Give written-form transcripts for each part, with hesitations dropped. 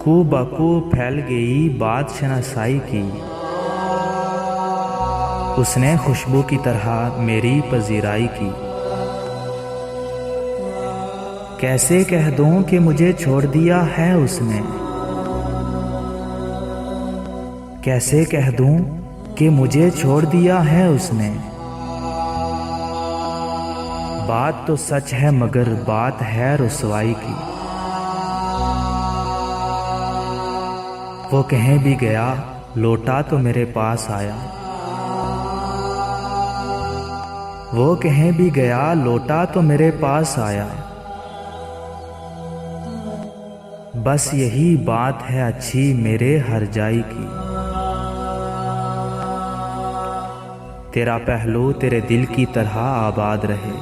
खूब बखूब फैल गई बात शनासाई की। उसने खुशबू की तरह मेरी पजीराई की। कैसे कह दूं कि मुझे छोड़ दिया है उसने, कैसे कह दूं कि मुझे छोड़ दिया है उसने। बात तो सच है मगर बात है रुसवाई की। वो कहीं भी गया लौटा तो मेरे पास आया, वो कहीं भी गया लौटा तो मेरे पास आया। बस यही बात है अच्छी मेरे हर जाई की। तेरा पहलू तेरे दिल की तरह आबाद रहे,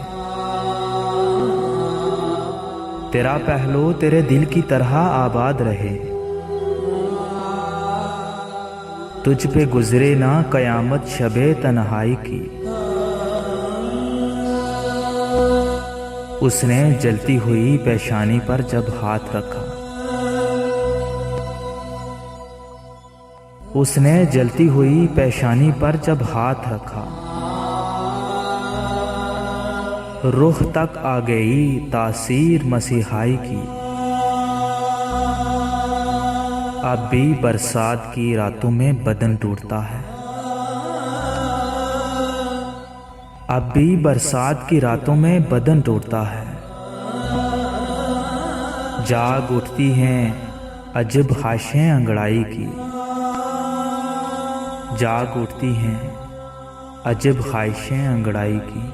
तेरा पहलू तेरे दिल की तरह आबाद रहे। तुझ पे गुजरे ना कयामत शबे तन्हाई की। उसने जलती हुई पेशानी पर जब हाथ रखा, उसने जलती हुई पेशानी पर जब हाथ रखा। रुख तक आ गई तासीर मसीहाई की। अब भी बरसात की रातों में बदन टूटता है, अब भी बरसात की रातों में बदन टूटता है। जाग उठती हैं अजब ख्वाहिशें अंगड़ाई की, जाग उठती हैं अजब ख्वाहिशें अंगड़ाई की।